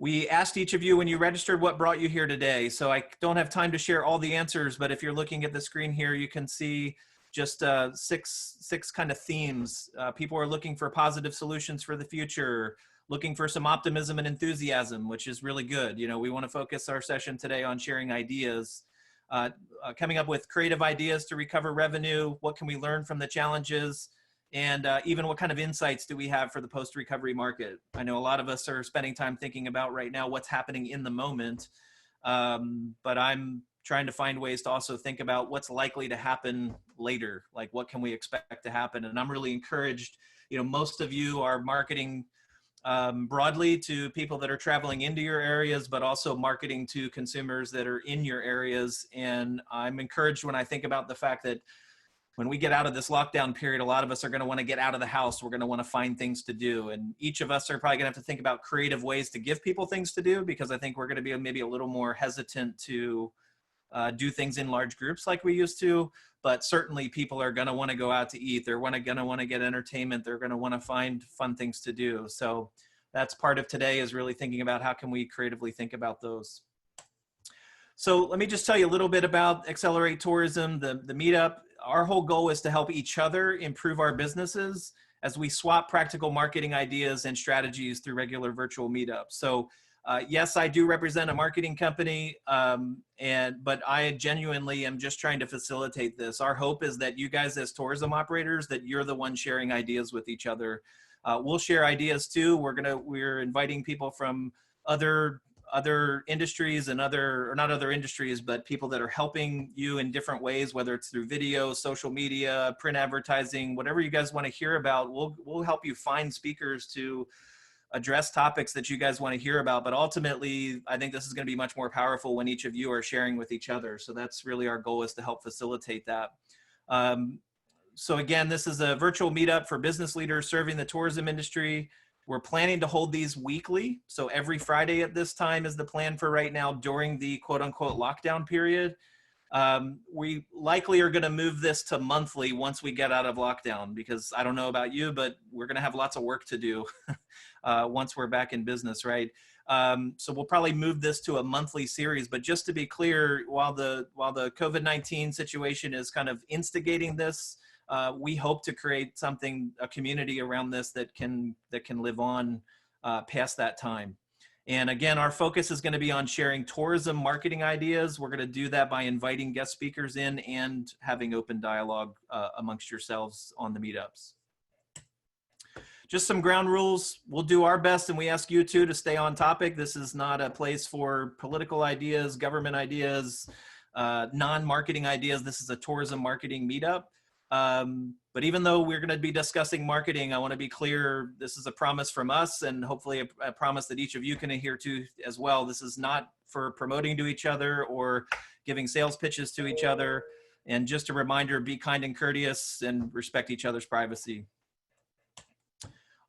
We asked each of you when you registered what brought you here today. So I don't have time to share all the answers, but if you're looking at the screen here, you can see just six kind of themes. People are looking for positive solutions for the future, looking for some optimism and enthusiasm, which is really good. You know, we want to focus our session today on sharing ideas, coming up with creative ideas to recover revenue. What can we learn from the challenges? And even what kind of insights do we have for the post-recovery market? I know a lot of us are spending time thinking about right now what's happening in the moment, but I'm trying to find ways to also think about what's likely to happen later, like what can we expect to happen? And I'm really encouraged, you know, most of you are marketing broadly to people that are traveling into your areas, but also marketing to consumers that are in your areas. And I'm encouraged when I think about the fact that when we get out of this lockdown period, a lot of us are going to want to get out of the house. We're going to want to find things to do. And each of us are probably going to have to think about creative ways to give people things to do, because I think we're going to be maybe a little more hesitant to do things in large groups like we used to. But certainly people are going to want to go out to eat. They're going to want to get entertainment. They're going to want to find fun things to do. So that's part of today, is really thinking about how can we creatively think about those. So let me just tell you a little bit about Accelerate Tourism, the meetup. Our whole goal is to help each other improve our businesses as we swap practical marketing ideas and strategies through regular virtual meetups. So yes, I do represent a marketing company, but I genuinely am just trying to facilitate this. Our hope is that you guys as tourism operators, that you're the ones sharing ideas with each other. We'll share ideas too. We're inviting people from other industries and not other industries, but people that are helping you in different ways, whether it's through video, social media, print advertising, whatever you guys want to hear about. We'll help you find speakers to address topics that you guys want to hear about. But ultimately, I think this is going to be much more powerful when each of you are sharing with each other. So that's really our goal, is to help facilitate that. So again, this is a virtual meetup for business leaders serving the tourism industry. We're planning to hold these weekly. So every Friday at this time is the plan for right now during the quote unquote lockdown period. We likely are going to move this to monthly once we get out of lockdown, because I don't know about you, but we're going to have lots of work to do once we're back in business, right? So we'll probably move this to a monthly series. But just to be clear, while the COVID-19 situation is kind of instigating this, we hope to create a community around this that can live on past that time. And again, our focus is going to be on sharing tourism marketing ideas. We're going to do that by inviting guest speakers in and having open dialogue amongst yourselves on the meetups. Just some ground rules. We'll do our best, and we ask you too to stay on topic. This is not a place for political ideas, government ideas, non-marketing ideas. This is a tourism marketing meetup. But even though we're going to be discussing marketing, I want to be clear, this is a promise from us, and hopefully a promise that each of you can adhere to as well. This is not for promoting to each other or giving sales pitches to each other. And just a reminder, be kind and courteous and respect each other's privacy.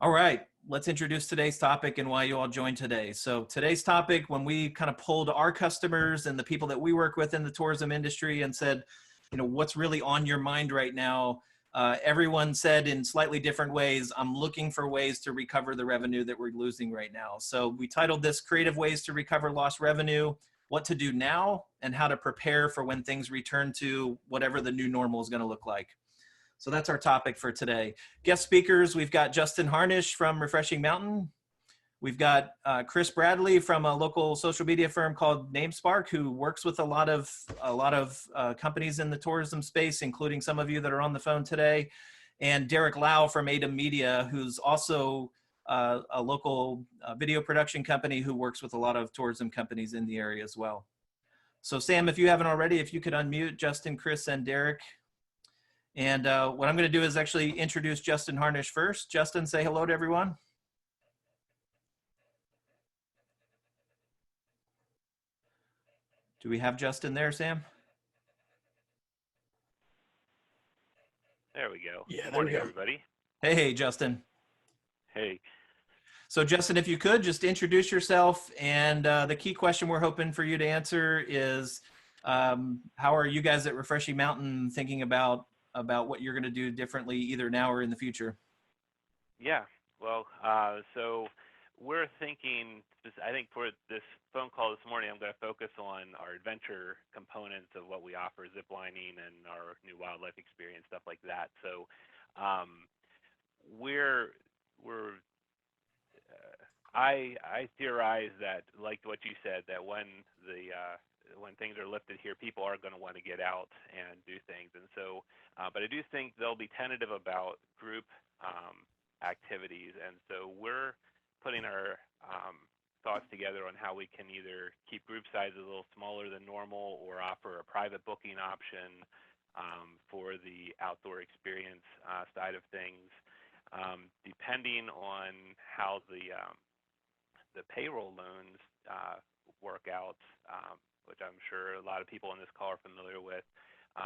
All right, let's introduce today's topic and why you all joined today. So today's topic, when we kind of polled our customers and the people that we work with in the tourism industry and said, you know, what's really on your mind right now? Everyone said in slightly different ways, I'm looking for ways to recover the revenue that we're losing right now. So we titled this Creative Ways to Recover Lost Revenue, What to Do Now, and How to Prepare for When Things Return to Whatever the New Normal is going to look like. So that's our topic for today. Guest speakers, we've got Justin Harnish from Refreshing Mountain. We've got Kris Bradley from a local social media firm called NameSpark, who works with a lot of companies in the tourism space, including some of you that are on the phone today. And Derek Lau from Aidem Media, who's also a local video production company who works with a lot of tourism companies in the area as well. So Sam, if you haven't already, if you could unmute Justin, Kris, and Derek. And what I'm going to do is actually introduce Justin Harnish first. Justin, say hello to everyone. Do we have Justin there, Sam? There we go. Yeah, Good morning, everybody. Hey, Justin. Hey. So Justin, if you could just introduce yourself, and the key question we're hoping for you to answer is, how are you guys at Refreshing Mountain thinking about what you're going to do differently either now or in the future? Yeah, well, so we're thinking, I think for this phone call this morning, I'm going to focus on our adventure components of what we offer, zip lining and our new wildlife experience, stuff like that. So um, we're we're I theorize that, like what you said, that when things are lifted here, people are going to want to get out and do things. And so, but I do think they'll be tentative about group activities. And so we're putting our thoughts together on how we can either keep group sizes a little smaller than normal or offer a private booking option for the outdoor experience side of things. Depending on how the payroll loans work out, which I'm sure a lot of people on this call are familiar with.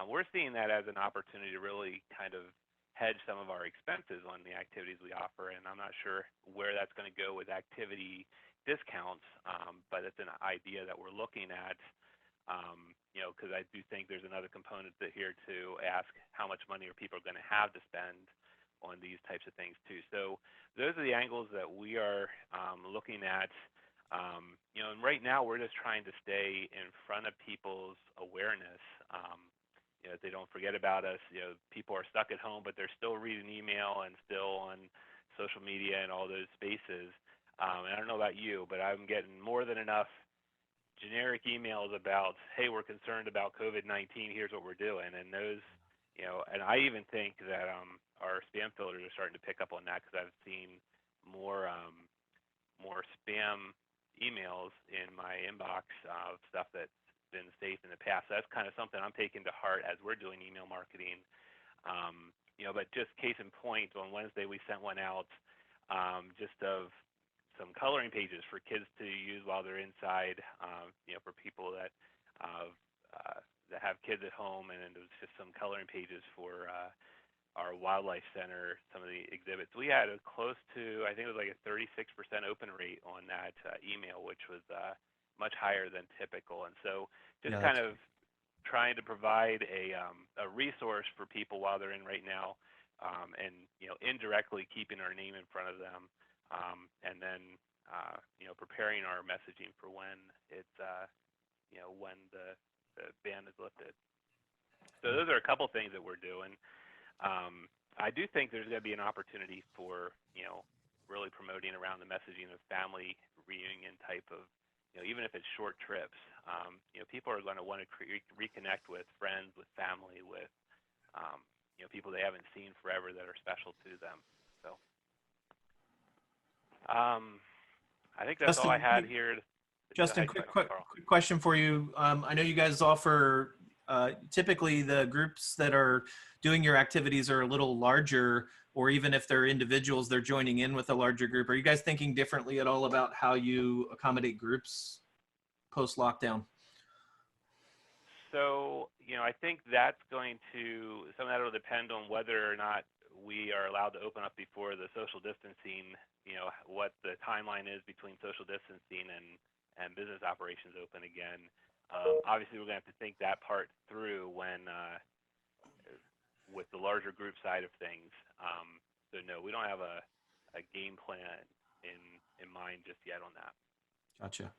We're seeing that as an opportunity to really kind of hedge some of our expenses on the activities we offer, and I'm not sure where that's going to go with activity discounts, but it's an idea that we're looking at, because I do think there's another component here to ask how much money are people going to have to spend on these types of things too. So those are the angles that we are looking at. And right now we're just trying to stay in front of people's awareness. If they don't forget about us, people are stuck at home, but they're still reading email and still on social media and all those spaces. And I don't know about you, but I'm getting more than enough generic emails about, hey, we're concerned about COVID-19, here's what we're doing. And those, and I even think that our spam filters are starting to pick up on that, because I've seen more spam emails in my inbox of stuff that's been safe in the past. So that's kind of something I'm taking to heart as we're doing email marketing. But just case in point, on Wednesday we sent one out just of some coloring pages for kids to use while they're inside, for people that have kids at home, and then it was just some coloring pages for our wildlife center, some of the exhibits. We had a close to, I think it was like a 36% open rate on that email, which was much higher than typical. And so just kind of trying to provide a resource for people while they're in right now, and indirectly keeping our name in front of them, and then preparing our messaging for when it's when the ban is lifted. So those are a couple things that we're doing. I do think there's going to be an opportunity for really promoting around the messaging of family reunion type of, even if it's short trips. People are going to want to reconnect with friends, with family, with people they haven't seen forever that are special to them. So I think that's all I had here. Justin, quick question for you. I know you guys offer, typically the groups that are doing your activities are a little larger, or even if they're individuals, they're joining in with a larger group. Are you guys thinking differently at all about how you accommodate groups post-lockdown? So, I think that's some of that will depend on whether or not we are allowed to open up before the social distancing, what the timeline is between social distancing and business operations open again. Obviously, we're going to have to think that part through when, with the larger group side of things. So no, we don't have a game plan in mind just yet on that. Gotcha.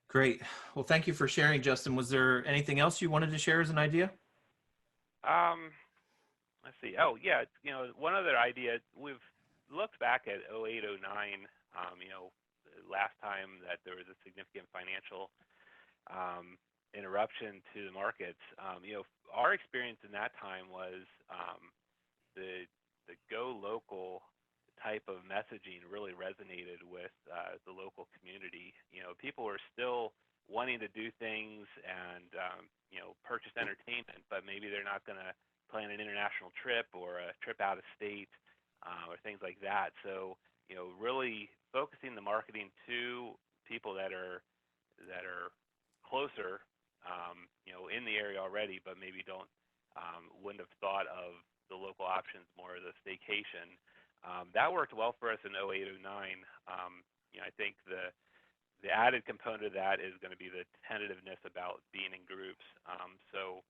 Great. Well, thank you for sharing, Justin. Was there anything else you wanted to share as an idea? Let's see. Oh, yeah. One other idea, we've looked back at 08, 09, last time that there was a significant financial interruption to the markets. Our experience in that time was the go local type of messaging really resonated with the local community. People were still wanting to do things and purchase entertainment, but maybe they're not going to plan an international trip or a trip out of state or things like that. So really focusing the marketing to people that are closer, in the area already, but maybe wouldn't have thought of the local options more, the staycation. That worked well for us in 08, 09. I think the added component of that is going to be the tentativeness about being in groups. So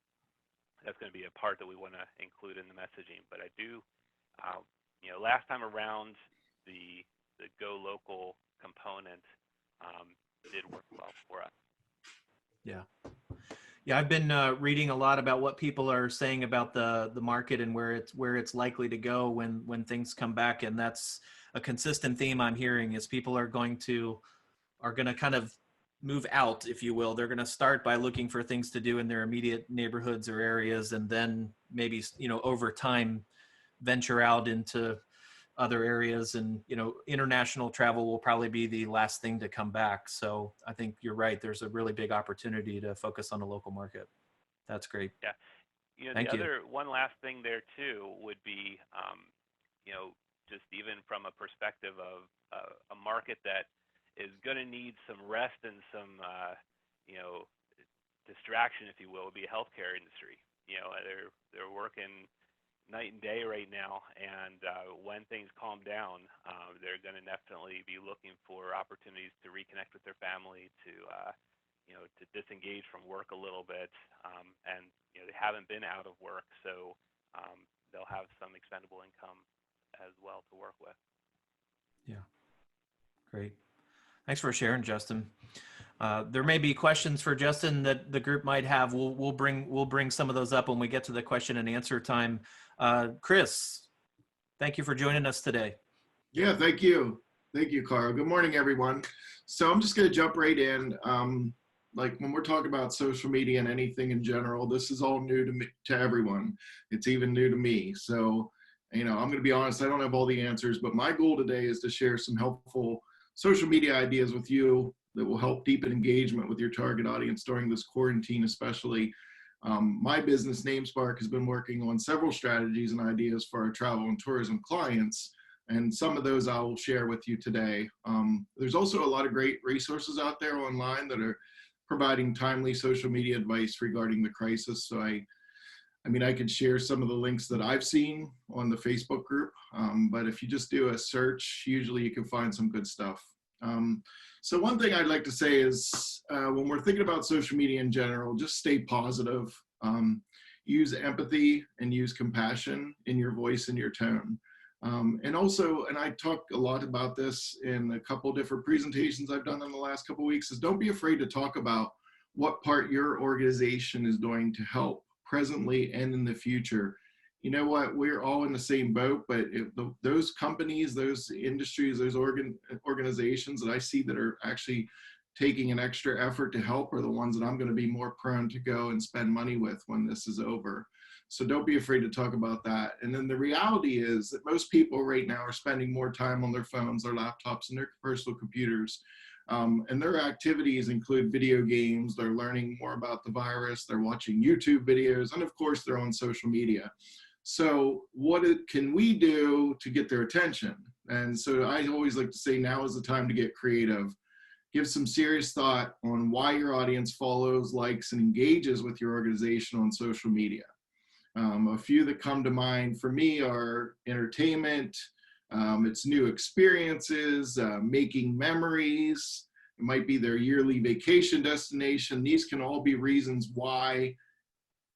that's going to be a part that we want to include in the messaging. But I do last time around, the go local component did work well for us. Yeah. Yeah, I've been reading a lot about what people are saying about the market and where it's likely to go when things come back, and that's a consistent theme I'm hearing is people are going to kind of move out, if you will. They're going to start by looking for things to do in their immediate neighborhoods or areas, and then maybe over time venture out into other areas. And international travel will probably be the last thing to come back. So I think you're right. There's a really big opportunity to focus on the local market. That's great. Yeah. Thank you. One last thing there too would be, just even from a perspective of a market that is going to need some rest and some, distraction, if you will, would be a healthcare industry. They're working night and day right now, and when things calm down, they're going to definitely be looking for opportunities to reconnect with their family, to disengage from work a little bit, and they haven't been out of work, so they'll have some expendable income as well to work with. Yeah, great. Thanks for sharing, Justin. There may be questions for Justin that the group might have. We'll bring some of those up when we get to the question and answer time. Kris, thank you for joining us today. Yeah, thank you. Thank you, Carl. Good morning, everyone. So I'm just going to jump right in. Like when we're talking about social media and anything in general, this is all new to me, to everyone. It's even new to me. So, I'm going to be honest, I don't have all the answers, but my goal today is to share some helpful social media ideas with you that will help deepen engagement with your target audience during this quarantine, especially. My business, NameSpark, has been working on several strategies and ideas for our travel and tourism clients, and some of those I will share with you today. There's also a lot of great resources out there online that are providing timely social media advice regarding the crisis. So I could share some of the links that I've seen on the Facebook group, but if you just do a search, usually you can find some good stuff. So one thing I'd like to say is when we're thinking about social media in general, just stay positive, use empathy and use compassion in your voice and your tone. And I talk a lot about this in a couple different presentations I've done in the last couple of weeks, is don't be afraid to talk about what part your organization is doing to help presently and in the future. You know what, we're all in the same boat, but those companies, those industries, those organizations that I see that are actually taking an extra effort to help are the ones that I'm going to be more prone to go and spend money with when this is over. So don't be afraid to talk about that. And then the reality is that most people right now are spending more time on their phones, their laptops, and their personal computers. And their activities include video games, they're learning more about the virus, they're watching YouTube videos, and of course they're on social media. So what can we do to get their attention? And so I always like to say now is the time to get creative. Give some serious thought on why your audience follows, likes, and engages with your organization on social media. A few that come to mind for me are entertainment, it's new experiences, making memories. It might be their yearly vacation destination. These can all be reasons why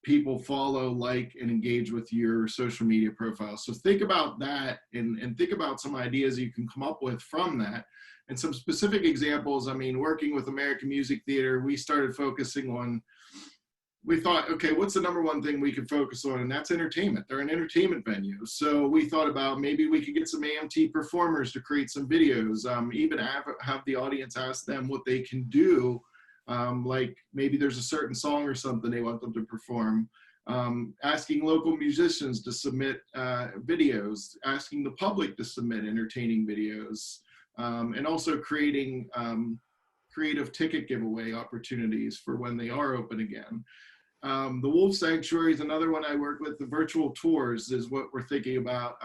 people follow, like, and engage with your social media profile. So think about that and think about some ideas you can come up with from that. And some specific examples, working with American Music Theater, we started focusing on, we thought, okay, what's the number one thing we could focus on? And that's entertainment. They're an entertainment venue. So we thought about maybe we could get some AMT performers to create some videos, even have the audience ask them what they can do. Like maybe there's a certain song or something they want them to perform. Asking local musicians to submit videos, asking the public to submit entertaining videos, and also creating creative ticket giveaway opportunities for when they are open again. The Wolf Sanctuary is another one I work with. The virtual tours is what we're thinking about.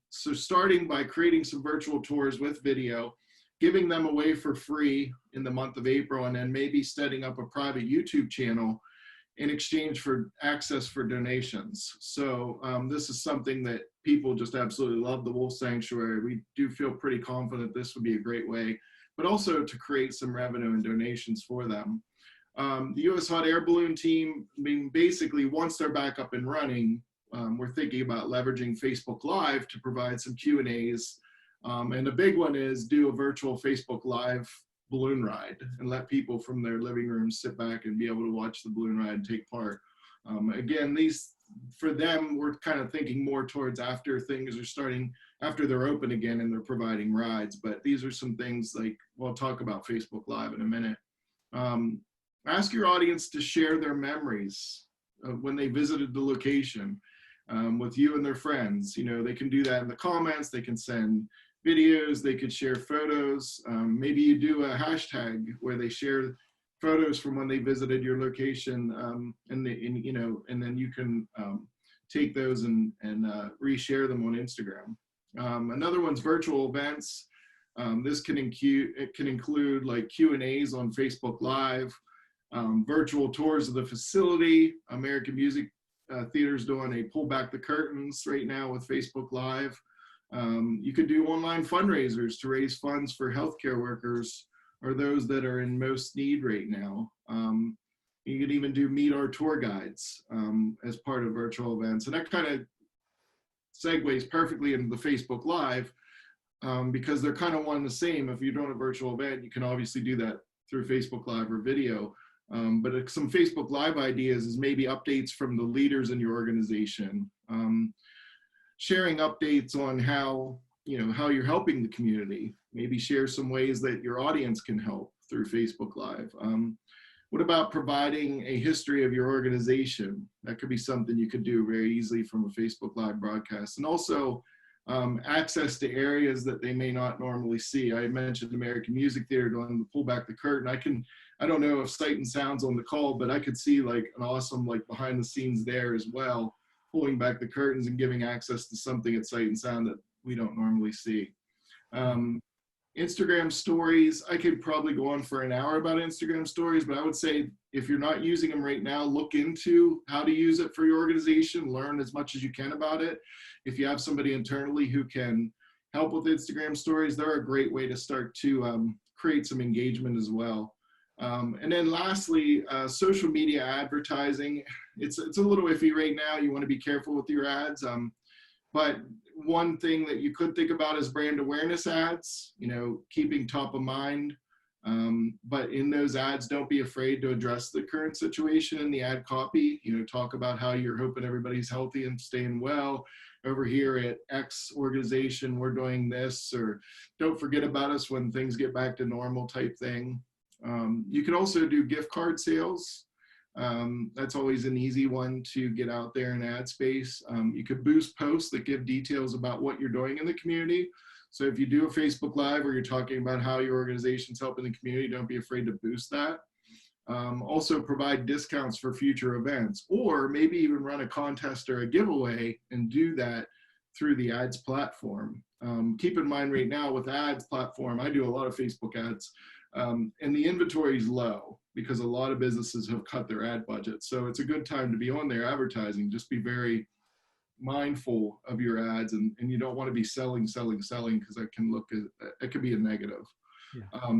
So starting by creating some virtual tours with video, giving them away for free in the month of April, and then maybe setting up a private YouTube channel in exchange for access for donations. So this is something that people just absolutely love, the Wolf Sanctuary. We do feel pretty confident this would be a great way, but also to create some revenue and donations for them. The U.S. Hot Air Balloon team, basically once they're back up and running, we're thinking about leveraging Facebook Live to provide some Q&As. And a big one is do a virtual Facebook Live balloon ride and let people from their living rooms sit back and be able to watch the balloon ride and take part. Again, these, for them, we're kind of thinking more towards after things are starting, after they're open again and they're providing rides. But these are some things like, we'll talk about Facebook Live in a minute. Ask your audience to share their memories of when they visited the location with you and their friends. You know, they can do that in the comments, they can send videos, they could share photos. Maybe you do a hashtag where they share photos from when they visited your location, and then you can take those and reshare them on Instagram. Another one's virtual events. This can include like Q&As on Facebook Live, virtual tours of the facility. American Music Theater's doing a pull back the curtains right now with Facebook Live. You could do online fundraisers to raise funds for healthcare workers or those that are in most need right now. You could even do meet our tour guides as part of virtual events. And that kind of segues perfectly into the Facebook Live because they're kind of one and the same. If you're doing a virtual event, you can obviously do that through Facebook Live or video. But some Facebook Live ideas is maybe updates from the leaders in your organization, sharing updates on how you're helping the community. Maybe share some ways that your audience can help through Facebook Live. What about providing a history of your organization? That could be something you could do very easily from a Facebook Live broadcast. And also access to areas that they may not normally see. I mentioned American Music Theater doing the pull back the curtain. I don't know if Sight and Sound's on the call, but I could see like an awesome like behind the scenes there as well, pulling back the curtains and giving access to something at Sight and Sound that we don't normally see. Instagram stories, I could probably go on for an hour about Instagram stories, but I would say if you're not using them right now, look into how to use it for your organization, learn as much as you can about it. If you have somebody internally who can help with Instagram stories, they're a great way to start to create some engagement as well. And then lastly, social media advertising. It's a little iffy right now. You want to be careful with your ads. But one thing that you could think about is brand awareness ads, keeping top of mind. But in those ads, don't be afraid to address the current situation in the ad copy. Talk about how you're hoping everybody's healthy and staying well. Over here at X organization, we're doing this, or don't forget about us when things get back to normal type thing. You can also do gift card sales. That's always an easy one to get out there in ad space. You could boost posts that give details about what you're doing in the community. So if you do a Facebook Live where you're talking about how your organization's helping the community, don't be afraid to boost that. Also provide discounts for future events, or maybe even run a contest or a giveaway and do that through the ads platform. Keep in mind right now with ads platform, I do a lot of Facebook ads. And the inventory is low because a lot of businesses have cut their ad budget. So it's a good time to be on there advertising. Just be very mindful of your ads, and you don't want to be selling because that can look, it could be a negative. Yeah.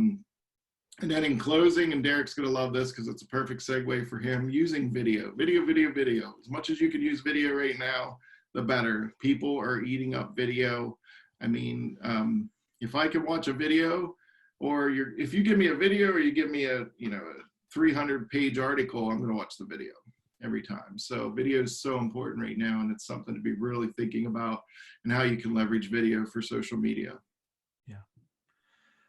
And then in closing, and Derek's going to love this because it's a perfect segue for him, using video. As much as you can use video right now, the better. People are eating up video. I mean, if I can watch a video, or if you give me a video or you give me a 300-page article, I'm going to watch the video every time. So video is so important right now, and it's something to be really thinking about and how you can leverage video for social media. Yeah.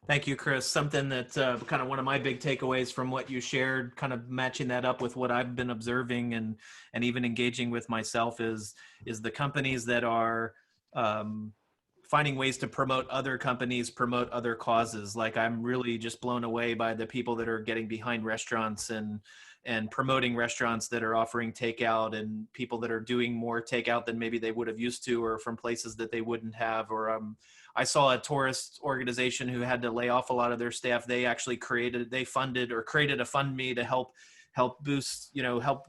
Thank you, Kris. Something that kind of one of my big takeaways from what you shared, kind of matching that up with what I've been observing and even engaging with myself is the companies that are finding ways to promote other companies, promote other causes. Like I'm really just blown away by the people that are getting behind restaurants and promoting restaurants that are offering takeout, and people that are doing more takeout than maybe they would have used to, or from places that they wouldn't have. Or I saw a tourist organization who had to lay off a lot of their staff. They actually created a FundMe to help boost, help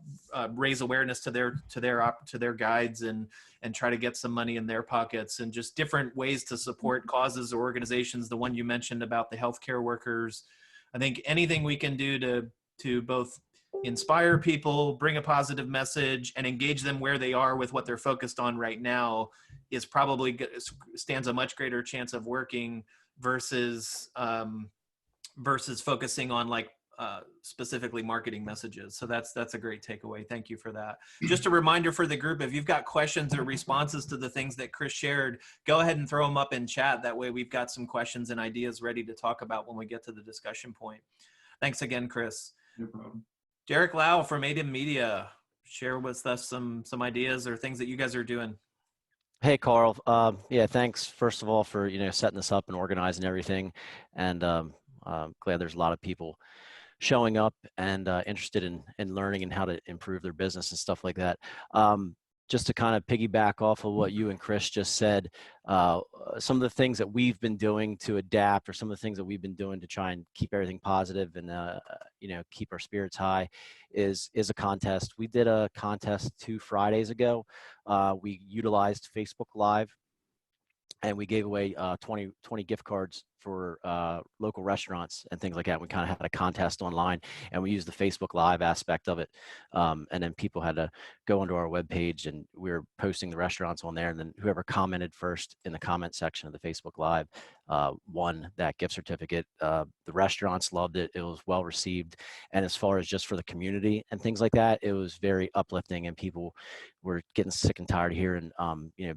raise awareness to their guides and try to get some money in their pockets, and just different ways to support causes or organizations. The one you mentioned about the healthcare workers, I think anything we can do to both inspire people, bring a positive message, and engage them where they are with what they're focused on right now is probably stands a much greater chance of working versus versus focusing on like specifically marketing messages. So that's a great takeaway. Thank you for that. Just a reminder for the group, if you've got questions or responses to the things that Kris shared, go ahead and throw them up in chat. That way we've got some questions and ideas ready to talk about when we get to the discussion point. Thanks again, Kris. No problem. Derek Lau from Aidem Media, share with us some ideas or things that you guys are doing. Hey, Carl. Yeah, thanks first of all for setting this up and organizing everything, and glad there's a lot of people showing up and interested in learning and how to improve their business and stuff like that. Just to kind of piggyback off of what you and Kris just said, some of the things that we've been doing to adapt, or some of the things that we've been doing to try and keep everything positive and keep our spirits high, is a contest. We did a contest 2 Fridays ago. We utilized Facebook Live, and we gave away 20 gift cards for local restaurants and things like that. We kind of had a contest online, and we used the Facebook Live aspect of it. And then people had to go onto our webpage, and we were posting the restaurants on there. And then whoever commented first in the comment section of the Facebook Live won that gift certificate. The restaurants loved it. It was well received. And as far as just for the community and things like that, it was very uplifting, and people were getting sick and tired of hearing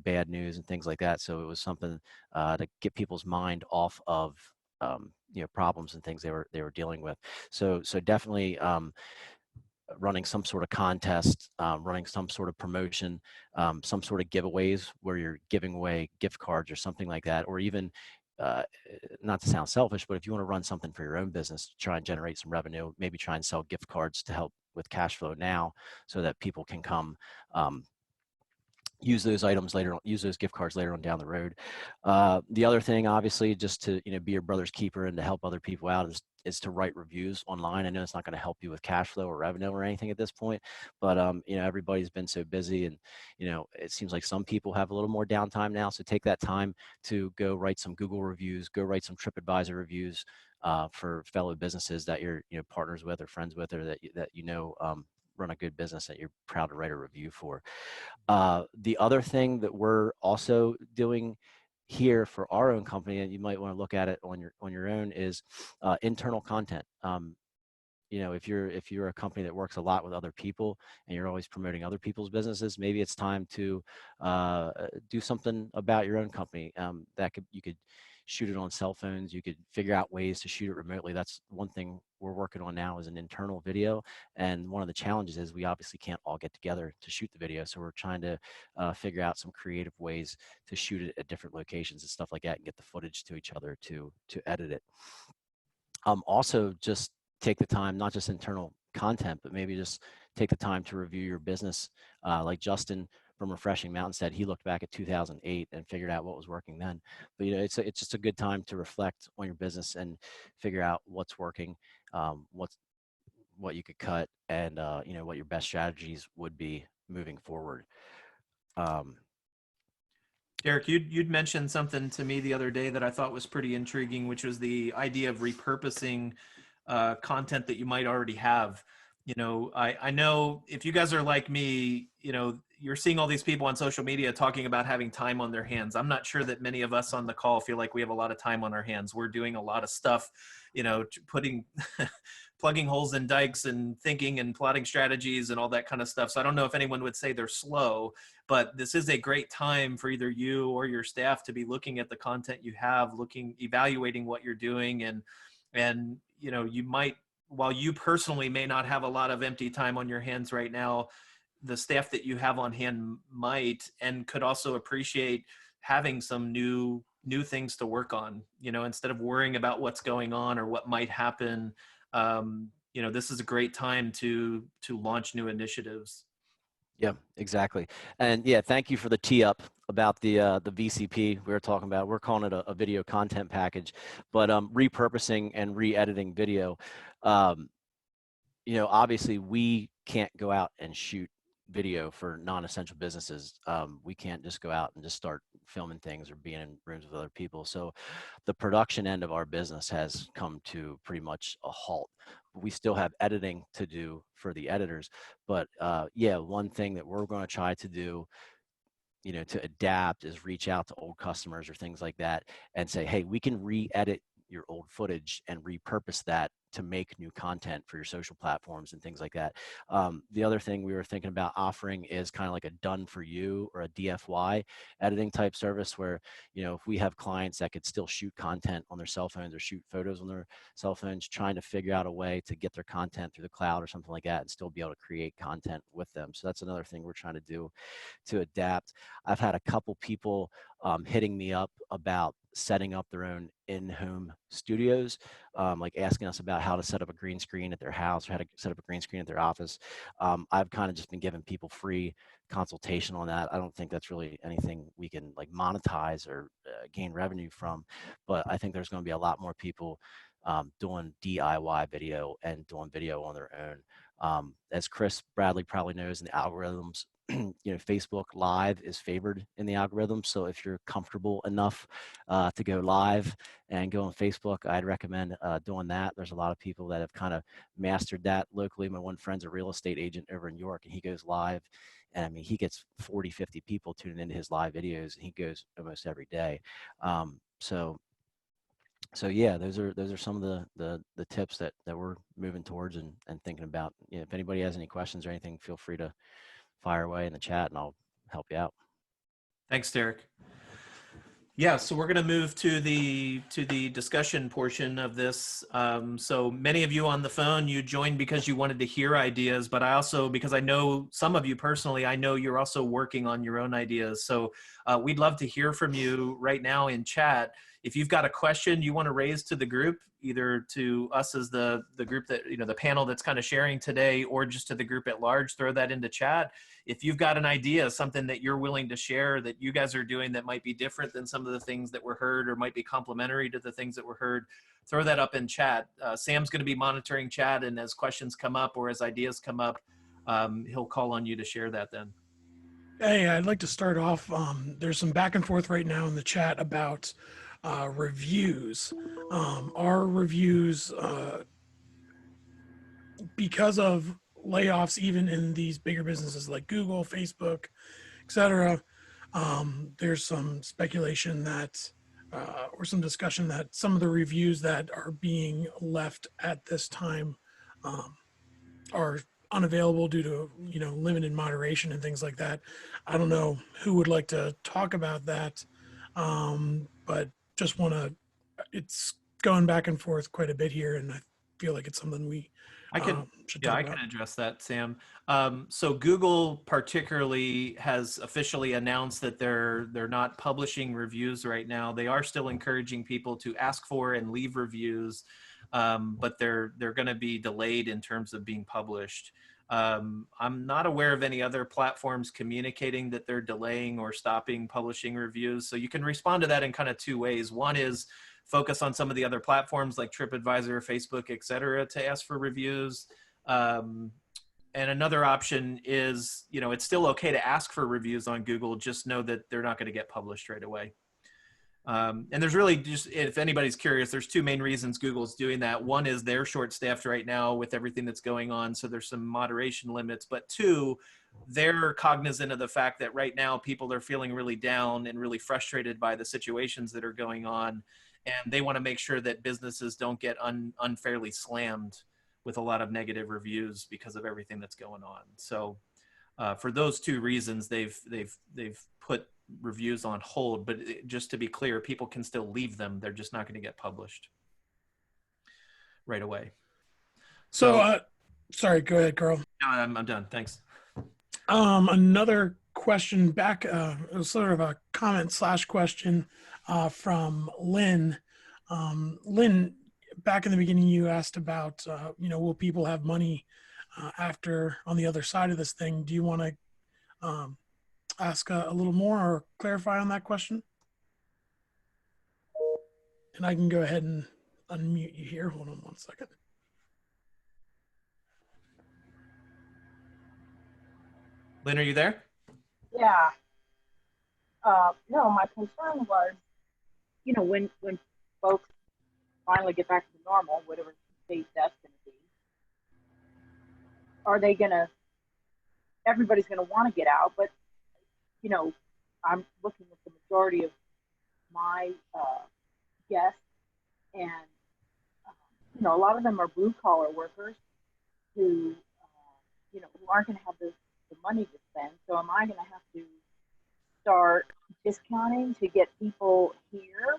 bad news and things like that. So it was something to get people's mind off of problems and things they were dealing with. So definitely running some sort of contest, running some sort of promotion, some sort of giveaways where you're giving away gift cards or something like that, or even not to sound selfish, but if you want to run something for your own business to try and generate some revenue, maybe try and sell gift cards to help with cash flow now, so that people can come use those items later on, use those gift cards later on down the road. The other thing, obviously, just to be your brother's keeper and to help other people out, is to write reviews online. I know it's not going to help you with cash flow or revenue or anything at this point, but everybody's been so busy, and it seems like some people have a little more downtime now. So take that time to go write some Google reviews, go write some TripAdvisor reviews for fellow businesses that you're partners with or friends with, or that run a good business that you're proud to write a review for. The other thing that we're also doing here for our own company, and you might want to look at it on your own, is internal content. If you're a company that works a lot with other people and you're always promoting other people's businesses, maybe it's time to do something about your own company. You could shoot it on cell phones. You could figure out ways to shoot it remotely. That's one thing we're working on now, is an internal video. And one of the challenges is we obviously can't all get together to shoot the video. So we're trying to figure out some creative ways to shoot it at different locations and stuff like that, and get the footage to each other to edit it. Also, just take the time, not just internal content, but maybe just take the time to review your business. Like Justin from Refreshing Mountain said, he looked back at 2008 and figured out what was working then. But it's just a good time to reflect on your business and figure out what's working, what you could cut, and what your best strategies would be moving forward. Derek, you'd mentioned something to me the other day that I thought was pretty intriguing, which was the idea of repurposing content that you might already have. I know if you guys are like me, you're seeing all these people on social media talking about having time on their hands. I'm not sure that many of us on the call feel like we have a lot of time on our hands. We're doing a lot of stuff, putting, plugging holes in dikes and thinking and plotting strategies and all that kind of stuff. So I don't know if anyone would say they're slow, but this is a great time for either you or your staff to be looking at the content you have, evaluating what you're doing, and you might, while you personally may not have a lot of empty time on your hands right now, the staff that you have on hand might, and could also appreciate having some new things to work on, instead of worrying about what's going on or what might happen. This is a great time to launch new initiatives. Yeah, exactly. And yeah, thank you for the tee up about the VCP we were talking about. We're calling it a video content package, but repurposing and re-editing video. Obviously we can't go out and shoot video for non-essential businesses. We can't just go out and just start filming things or being in rooms with other people. So the production end of our business has come to pretty much a halt. we still have editing to do for the editors. But yeah, one thing that we're going to try to do, to adapt is reach out to old customers or things like that and say, hey, we can re-edit your old footage and repurpose that to make new content for your social platforms and things like that. The other thing we were thinking about offering is kind of like a done for you or a DFY editing type service where, if we have clients that could still shoot content on their cell phones or shoot photos on their cell phones, trying to figure out a way to get their content through the cloud or something like that and still be able to create content with them. So that's another thing we're trying to do to adapt. I've had a couple people hitting me up about setting up their own in-home studios, like asking us about how to set up a green screen at their house or how to set up a green screen at their office. I've kind of just been giving people free consultation on that. I don't think that's really anything we can like monetize or gain revenue from, but I think there's going to be a lot more people doing DIY video and doing video on their own. As Kris Bradley probably knows in the algorithms, Facebook Live is favored in the algorithm. So if you're comfortable enough to go live and go on Facebook, I'd recommend doing that. There's a lot of people that have kind of mastered that locally. My one friend's a real estate agent over in York, and he goes live. And I mean, he gets 40, 50 people tuning into his live videos, and he goes almost every day. So yeah, those are some of the tips that we're moving towards and thinking about. If anybody has any questions or anything, feel free to fire away in the chat and I'll help you out. Thanks, Derek. Yeah, so we're going to move to the discussion portion of this. So many of you on the phone, you joined because you wanted to hear ideas, but I also, because I know some of you personally, I know you're also working on your own ideas. So we'd love to hear from you right now in chat. If you've got a question you want to raise to the group, either to us as the group that, the panel that's kind of sharing today, or just to the group at large, throw that into chat. If you've got an idea, something that you're willing to share that you guys are doing that might be different than some of the things that were heard or might be complementary to the things that were heard, throw that up in chat. Sam's going to be monitoring chat, and as questions come up or as ideas come up, he'll call on you to share that then. Hey, I'd like to start off. There's some back and forth right now in the chat about reviews. Our reviews, because of layoffs, even in these bigger businesses like Google, Facebook, etc., there's some speculation that, or some discussion that some of the reviews that are being left at this time are unavailable due to limited moderation and things like that. I don't know who would like to talk about that, but just want to. It's going back and forth quite a bit here, and I feel like it's something we should talk about. I can address that, Sam. So Google particularly has officially announced that they're not publishing reviews right now. They are still encouraging people to ask for and leave reviews, but they're going to be delayed in terms of being published. I'm not aware of any other platforms communicating that they're delaying or stopping publishing reviews. So you can respond to that in kind of two ways. One is focus on some of the other platforms like TripAdvisor, Facebook, et cetera, to ask for reviews. And another option is, it's still okay to ask for reviews on Google, just know that they're not going to get published right away. And there's really just, if anybody's curious, there's two main reasons Google's doing that. One is they're short-staffed right now with everything that's going on, so there's some moderation limits. But two, they're cognizant of the fact that right now people are feeling really down and really frustrated by the situations that are going on. And they want to make sure that businesses don't get unfairly slammed with a lot of negative reviews because of everything that's going on. So for those two reasons, they've put reviews on hold. But just to be clear, people can still leave them. They're just not going to get published right away. So sorry, go ahead, Carl. No, I'm done. Thanks. Another question back, it was sort of a comment / question from Lynn. Lynn, back in the beginning, you asked about, will people have money after on the other side of this thing? Do you want to ask a little more or clarify on that question? And I can go ahead and unmute you here. Hold on one second. Lynn, are you there? Yeah. No, my concern was, when folks finally get back to normal, whatever state that's going to be, are they gonna? Everybody's gonna want to get out, but you know, I'm looking at the majority of my guests, and you know, a lot of them are blue collar workers who, you know, who aren't going to have the money to spend. So am I going to have to start discounting to get people here?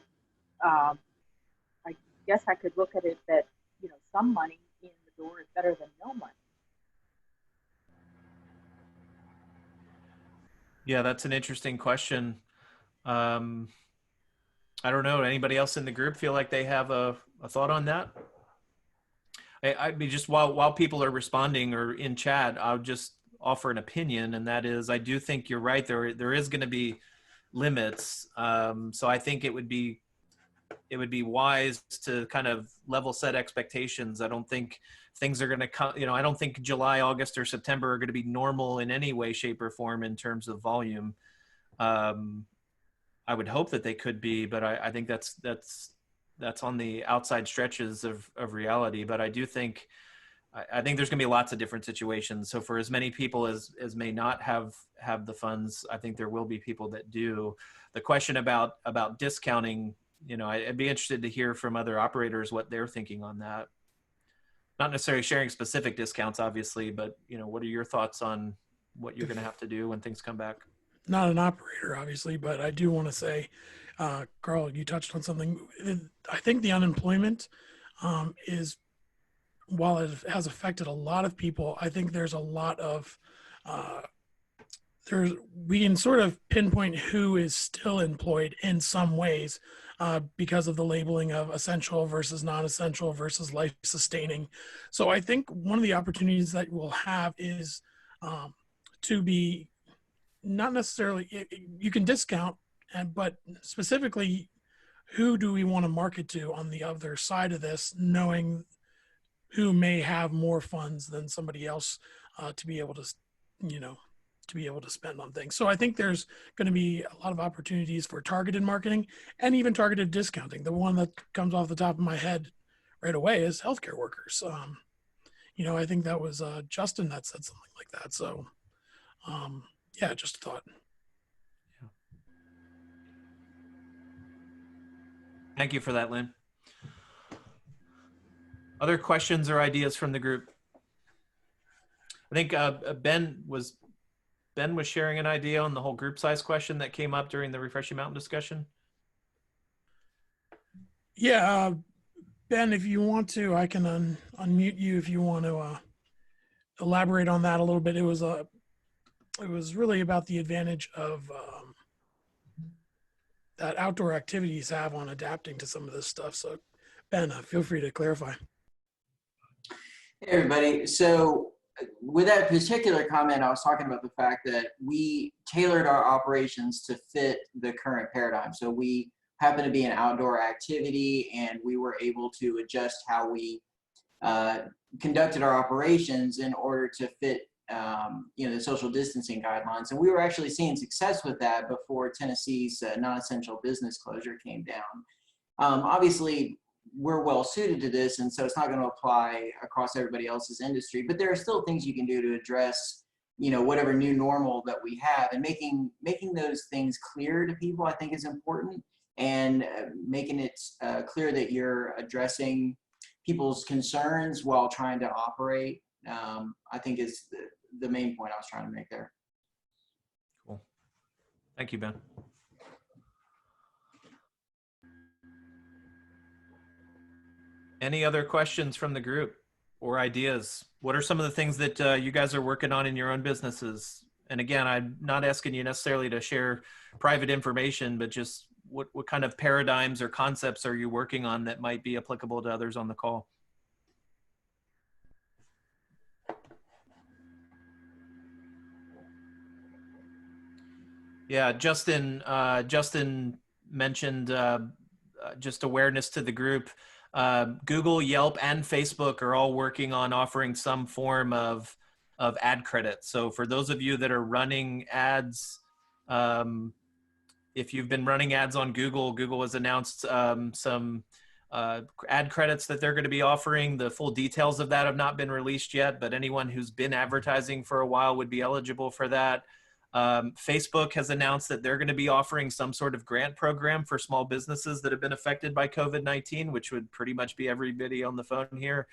I guess I could look at it that, you know, some money in the door is better than no money. Yeah, that's an interesting question. I don't know. Anybody else in the group feel like they have a thought on that? I mean, just while people are responding or in chat, I'll just offer an opinion, and that is, I do think you're right. There is going to be limits. So I think it would be wise to kind of level set expectations. I don't think things are going to come. You know, I don't think July, August, or September are going to be normal in any way, shape, or form in terms of volume. I would hope that they could be, but I think that's on the outside stretches of reality. But I do think, I think there's going to be lots of different situations. So for as many people as may not have the funds, I think there will be people that do. The question about discounting, you know, I'd be interested to hear from other operators what they're thinking on that. Not necessarily sharing specific discounts, obviously, but you know, what are your thoughts on what you're going to have to do when things come back? Not an operator, obviously, but I do want to say, Carl, you touched on something. I think the unemployment is, while it has affected a lot of people, I think there's a lot of we can sort of pinpoint who is still employed in some ways because of the labeling of essential versus non-essential versus life-sustaining. So I think one of the opportunities that we'll have is to be not necessarily, you can discount, but specifically, who do we want to market to on the other side of this, knowing who may have more funds than somebody else to be able to, you know, to be able to spend on things. So I think there's going to be a lot of opportunities for targeted marketing and even targeted discounting. The one that comes off the top of my head right away is healthcare workers. You know, I think that was Justin that said something like that. So yeah, just a thought. Yeah. Thank you for that, Lynn. Other questions or ideas from the group? I think Ben was sharing an idea on the whole group size question that came up during the Refreshing Mountain discussion. Yeah, Ben, if you want to, I can unmute you if you want to elaborate on that a little bit. It was really about the advantage of that outdoor activities have on adapting to some of this stuff. So, Ben, feel free to clarify. Hey, everybody. So with that particular comment, I was talking about the fact that we tailored our operations to fit the current paradigm. So we happen to be an outdoor activity, and we were able to adjust how we conducted our operations in order to fit you know, the social distancing guidelines. And we were actually seeing success with that before Tennessee's non-essential business closure came down. Obviously, we're well suited to this, and so it's not going to apply across everybody else's industry, but there are still things you can do to address, you know, whatever new normal that we have, and making those things clear to people, I think, is important, and making it clear that you're addressing people's concerns while trying to operate, I think is the main point I was trying to make there. Cool. Thank you, Ben. Any other questions from the group or ideas? What are some of the things that you guys are working on in your own businesses? And again, I'm not asking you necessarily to share private information, but just what kind of paradigms or concepts are you working on that might be applicable to others on the call? Yeah, Justin mentioned just awareness to the group. Google, Yelp, and Facebook are all working on offering some form of ad credit. So for those of you that are running ads, if you've been running ads on Google, Google has announced some ad credits that they're going to be offering. The full details of that have not been released yet, but anyone who's been advertising for a while would be eligible for that. Facebook has announced that they're going to be offering some sort of grant program for small businesses that have been affected by COVID-19, which would pretty much be everybody on the phone here.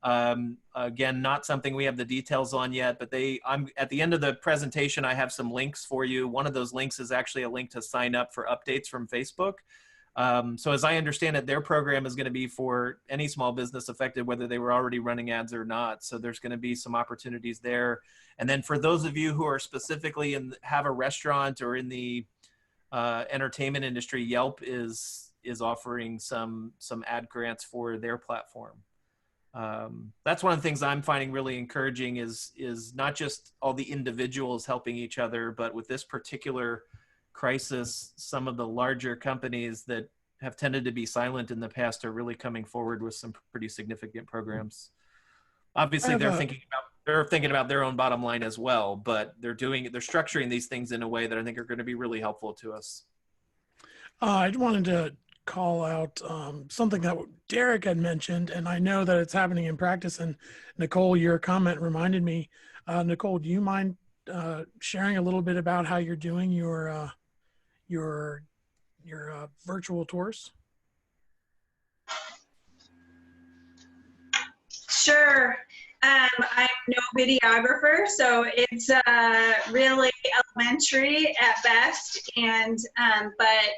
Again, not something we have the details on yet, but I'm at the end of the presentation, I have some links for you. One of those links is actually a link to sign up for updates from Facebook. So as I understand it, their program is going to be for any small business affected, whether they were already running ads or not. So there's going to be some opportunities there. And then for those of you who are specifically have a restaurant or in the entertainment industry, Yelp is offering some ad grants for their platform. That's one of the things I'm finding really encouraging is not just all the individuals helping each other, but with this particular crisis, some of the larger companies that have tended to be silent in the past are really coming forward with some pretty significant programs. Obviously, they're thinking about their own bottom line as well, but they're structuring these things in a way that I think are going to be really helpful to us. I wanted to call out something that Derek had mentioned, and I know that it's happening in practice. And Nicole, your comment reminded me. Nicole, do you mind sharing a little bit about how you're doing your virtual tours? Sure. I'm no videographer, so it's really elementary at best, and but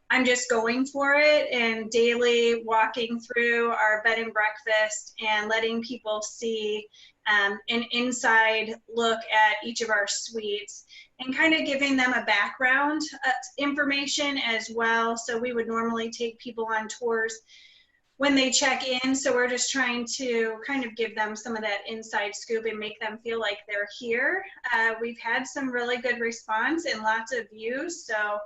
I'm just going for it and daily walking through our bed and breakfast and letting people see an inside look at each of our suites and kind of giving them a background information as well. So we would normally take people on tours when they check in. So we're just trying to kind of give them some of that inside scoop and make them feel like they're here. We've had some really good response and lots of views. So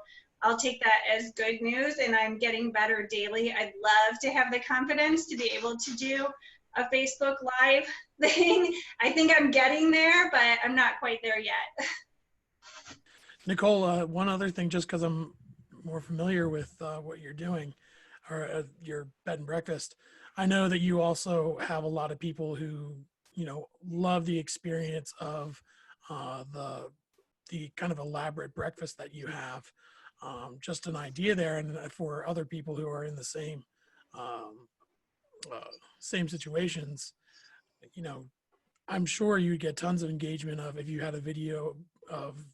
I'll take that as good news, and I'm getting better daily. I'd love to have the confidence to be able to do a Facebook Live thing. I think I'm getting there, but I'm not quite there yet. Nicole, one other thing, just because I'm more familiar with what you're doing, or your bed and breakfast, I know that you also have a lot of people who, love the experience of the kind of elaborate breakfast that you have. Just an idea there, and for other people who are in the same situations, I'm sure you'd get tons of engagement of if you had a video of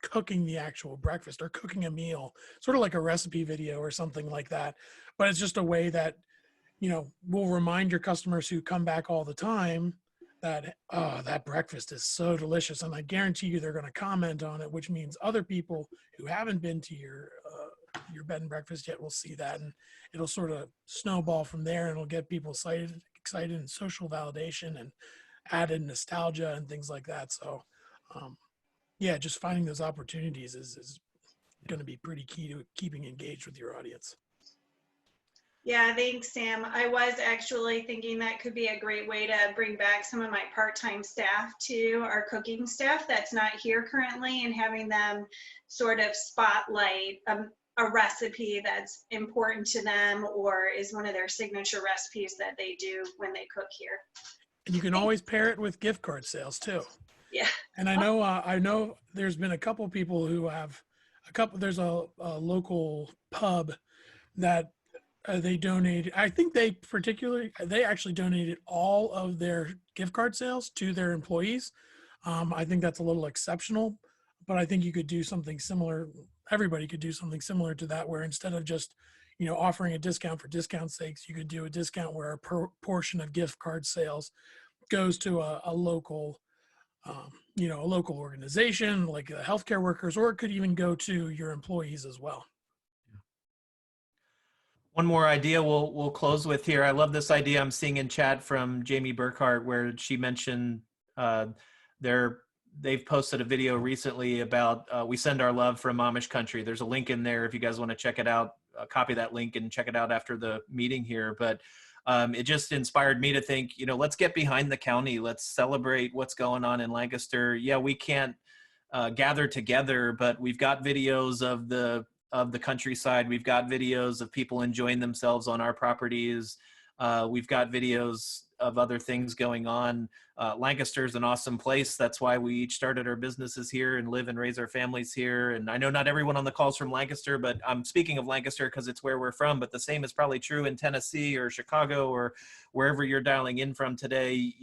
cooking the actual breakfast or cooking a meal, sort of like a recipe video or something like that. But it's just a way that, will remind your customers who come back all the time that, oh, that breakfast is so delicious. And I guarantee you they're going to comment on it, which means other people who haven't been to your bed and breakfast yet will see that, and it'll sort of snowball from there, and it'll get people excited and social validation and added nostalgia and things like that. So yeah, just finding those opportunities is going to be pretty key to keeping engaged with your audience. Yeah, thanks, Sam. I was actually thinking that could be a great way to bring back some of my part-time staff to our cooking staff that's not here currently, and having them sort of spotlight a recipe that's important to them or is one of their signature recipes that they do when they cook here. And you can always pair it with gift card sales too. Yeah. And I know there's been a couple of people who have there's a local pub that they donated. I think they actually donated all of their gift card sales to their employees. I think that's a little exceptional, but I think you could do something similar. Everybody could do something similar to that, where instead of just, offering a discount for discount's sakes, you could do a discount where a portion of gift card sales goes to a local, a local organization like healthcare workers, or it could even go to your employees as well. One more idea we'll close with here. I love this idea I'm seeing in chat from Jamie Burkhart, where she mentioned they've posted a video recently about We Send Our Love from Amish Country. There's a link in there if you guys want to check it out, copy that link and check it out after the meeting here. But it just inspired me to think, let's get behind the county. Let's celebrate what's going on in Lancaster. Yeah, we can't gather together, but we've got videos of the of the countryside. We've got videos of people enjoying themselves on our properties. We've got videos of other things going on. Lancaster is an awesome place. That's why we each started our businesses here and live and raise our families here. And I know not everyone on the call is from Lancaster, but I'm speaking of Lancaster because it's where we're from. But the same is probably true in Tennessee or Chicago or wherever you're dialing in from today.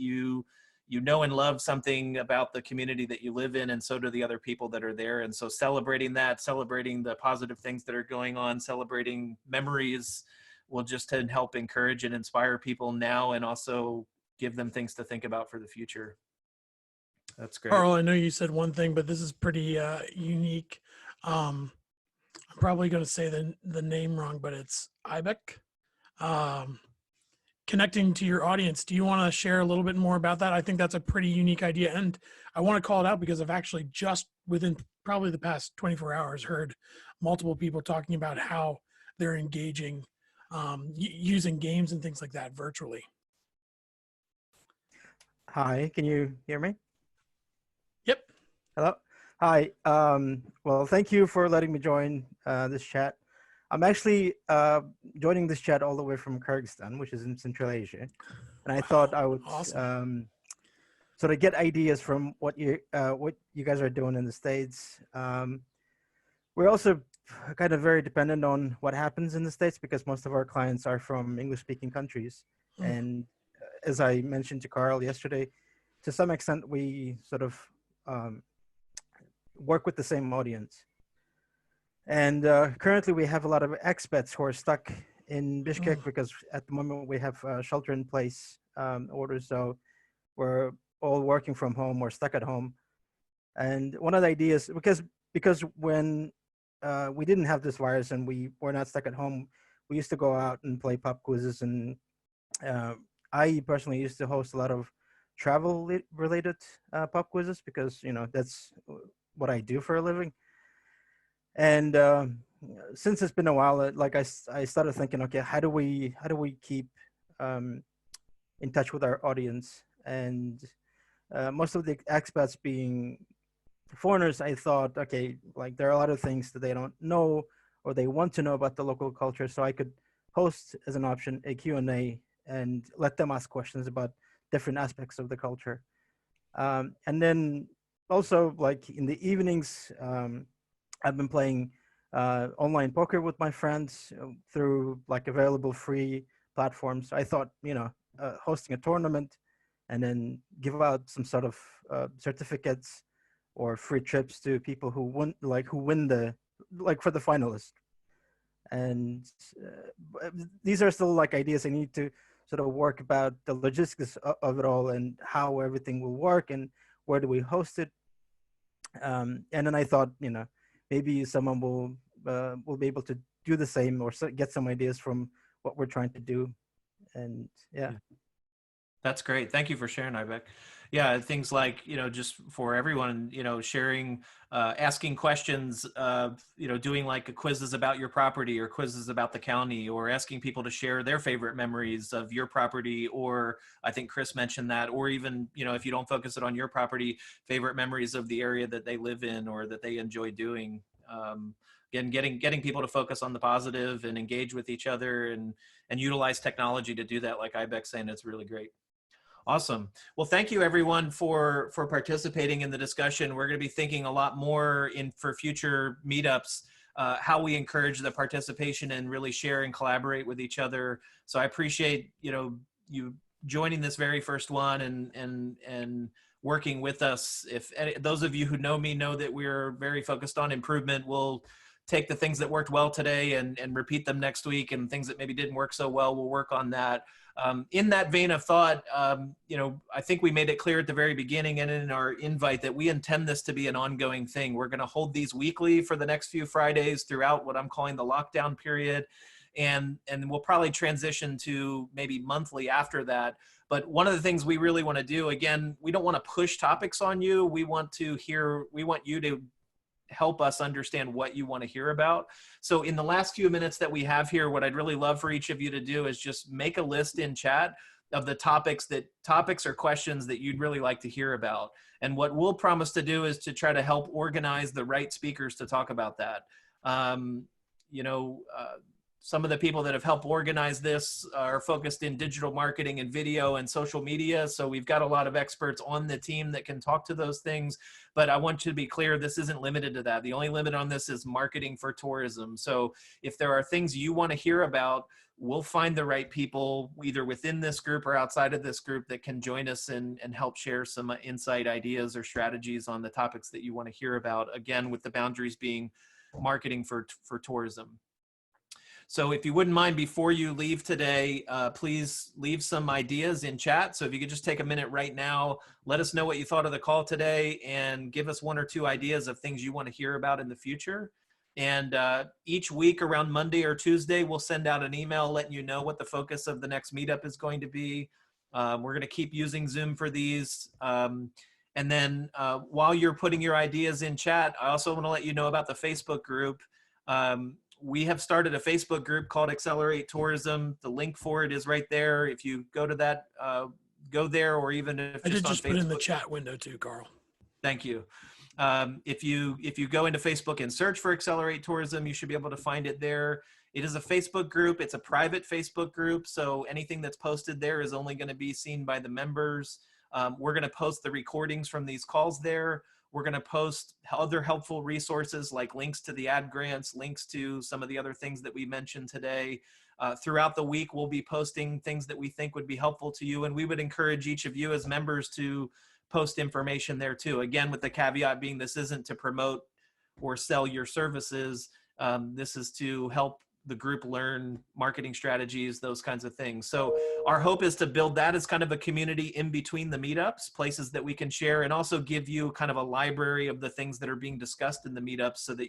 You know and love something about the community that you live in, and so do the other people that are there. And so celebrating that, celebrating the positive things that are going on, celebrating memories will just help encourage and inspire people now, and also give them things to think about for the future. That's great. Carl, I know you said one thing, but this is pretty unique. I'm probably going to say the name wrong, but it's Ibec. Connecting to your audience, do you want to share a little bit more about that? I think that's a pretty unique idea, and I want to call it out because I've actually just within probably the past 24 hours heard multiple people talking about how they're engaging using games and things like that virtually. Hi, can you hear me? Yep. Hello. Hi. Well, thank you for letting me join this chat. I'm actually joining this chat all the way from Kyrgyzstan, which is in Central Asia, and I thought I would awesome. sort of get ideas from what you guys are doing in the States. We're also kind of very dependent on what happens in the States because most of our clients are from English-speaking countries. And as I mentioned to Carl yesterday, to some extent, we sort of work with the same audience. And currently we have a lot of expats who are stuck in Bishkek because at the moment we have shelter-in-place orders. So we're all working from home or stuck at home. And one of the ideas, because when we didn't have this virus and we were not stuck at home, we used to go out and play pub quizzes. And I personally used to host a lot of travel-related pub quizzes because, you know, that's what I do for a living. And since it's been a while, like I started thinking, okay, how do we keep in touch with our audience? And most of the expats being foreigners, I thought, okay, like there are a lot of things that they don't know or they want to know about the local culture. So I could host as an option a Q&A and let them ask questions about different aspects of the culture. And then also like in the evenings, I've been playing online poker with my friends through like available free platforms. I thought, you know, hosting a tournament and then give out some sort of certificates or free trips to people who win the, like for the finalists. And these are still like ideas I need to sort of work about the logistics of it all and how everything will work and where do we host it. And then I thought, you know, maybe someone will be able to do the same or get some ideas from what we're trying to do. And yeah. That's great. Thank you for sharing, Ibec. Yeah, things like, you know, just for everyone, you know, sharing, asking questions, you know, doing like quizzes about your property or quizzes about the county, or asking people to share their favorite memories of your property, or I think Kris mentioned that, or even, you know, if you don't focus it on your property, favorite memories of the area that they live in or that they enjoy doing. Again, getting people to focus on the positive and engage with each other and utilize technology to do that, like Ibec's saying, it's really great. Awesome. Well, thank you everyone for participating in the discussion. We're going to be thinking a lot more for future meetups, how we encourage the participation and really share and collaborate with each other. So I appreciate, you know, you joining this very first one and working with us. If those of you who know me know that we're very focused on improvement, we'll take the things that worked well today and repeat them next week, and things that maybe didn't work so well, we'll work on that. In that vein of thought, you know, I think we made it clear at the very beginning and in our invite that we intend this to be an ongoing thing. We're going to hold these weekly for the next few Fridays throughout what I'm calling the lockdown period. And we'll probably transition to maybe monthly after that. But one of the things we really want to do, again, we don't want to push topics on you. We want you to help us understand what you want to hear about. So in the last few minutes that we have here, what I'd really love for each of you to do is just make a list in chat of the topics or questions that you'd really like to hear about. And what we'll promise to do is to try to help organize the right speakers to talk about that. you know, some of the people that have helped organize this are focused in digital marketing and video and social media. So we've got a lot of experts on the team that can talk to those things. But I want you to be clear, this isn't limited to that. The only limit on this is marketing for tourism. So if there are things you want to hear about, we'll find the right people either within this group or outside of this group that can join us and help share some insight, ideas, or strategies on the topics that you want to hear about. Again, with the boundaries being marketing for tourism. So if you wouldn't mind, before you leave today, please leave some ideas in chat. So if you could just take a minute right now, let us know what you thought of the call today and give us 1 or 2 ideas of things you want to hear about in the future. And each week around Monday or Tuesday, we'll send out an email letting you know what the focus of the next meetup is going to be. We're going to keep using Zoom for these. And then while you're putting your ideas in chat, I also want to let you know about the Facebook group. We have started a Facebook group called Accelerate Tourism. The link for it is right there. If you go to that, go there, or even if I did on just Facebook. put in the chat window too, Carl. Thank you. If you go into Facebook and search for Accelerate Tourism, you should be able to find it there. It is a Facebook group. It's a private Facebook group, so anything that's posted there is only going to be seen by the members. We're going to post the recordings from these calls there. We're going to post other helpful resources like links to the ad grants, links to some of the other things that we mentioned today. Throughout the week, we'll be posting things that we think would be helpful to you, and we would encourage each of you as members to post information there too. Again, with the caveat being this isn't to promote or sell your services. This is to help the group learn marketing strategies, those kinds of things. So our hope is to build that as kind of a community in between the meetups, places that we can share, and also give you kind of a library of the things that are being discussed in the meetups so that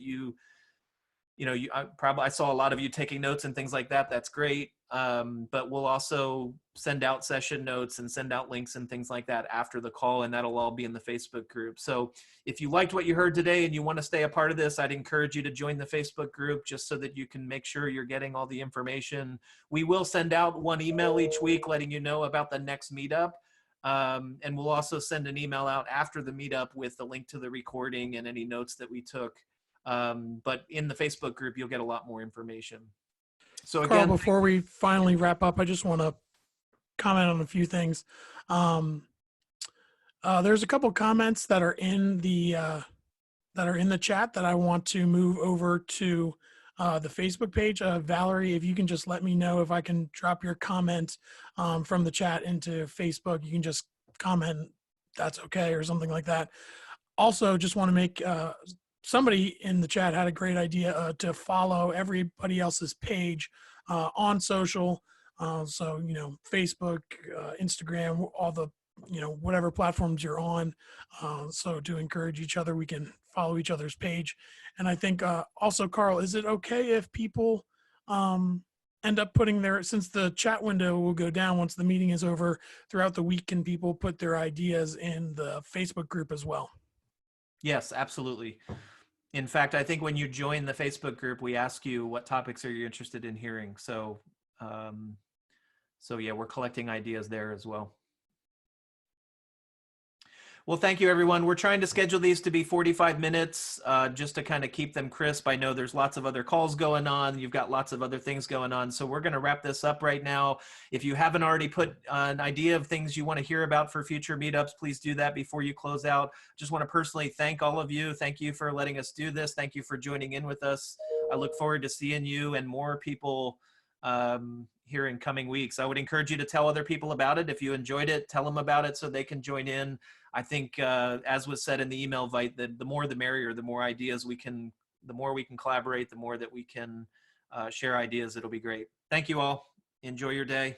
I saw a lot of you taking notes and things like that. That's great. But we'll also send out session notes and send out links and things like that after the call, and that'll all be in the Facebook group. So if you liked what you heard today and you want to stay a part of this, I'd encourage you to join the Facebook group just so that you can make sure you're getting all the information. We will send out 1 email each week letting you know about the next meetup. And we'll also send an email out after the meetup with the link to the recording and any notes that we took. But in the Facebook group, you'll get a lot more information. So again, Carl, before we finally wrap up, I just want to comment on a few things. There's a couple comments that are in the chat that I want to move over to the Facebook page. Valerie, if you can just let me know if I can drop your comment from the chat into Facebook. You can just comment, that's okay, or something like that. Also, just want to make somebody in the chat had a great idea to follow everybody else's page on social. So, Facebook, Instagram, all the, whatever platforms you're on. So to encourage each other, we can follow each other's page. And I think also, Carl, is it okay if people end up putting since the chat window will go down once the meeting is over, throughout the week, can people put their ideas in the Facebook group as well? Yes, absolutely. In fact, I think when you join the Facebook group, we ask you what topics are you interested in hearing. So, yeah, we're collecting ideas there as well. Well, thank you, everyone. We're trying to schedule these to be 45 minutes just to kind of keep them crisp. I know there's lots of other calls going on. You've got lots of other things going on. So we're going to wrap this up right now. If you haven't already put an idea of things you want to hear about for future meetups, please do that before you close out. Just want to personally thank all of you. Thank you for letting us do this. Thank you for joining in with us. I look forward to seeing you and more people here in coming weeks. I would encourage you to tell other people about it. If you enjoyed it, tell them about it so they can join in. I think, as was said in the email invite, that the more the merrier, the more ideas the more we can collaborate, the more that we can share ideas. It'll be great. Thank you all. Enjoy your day.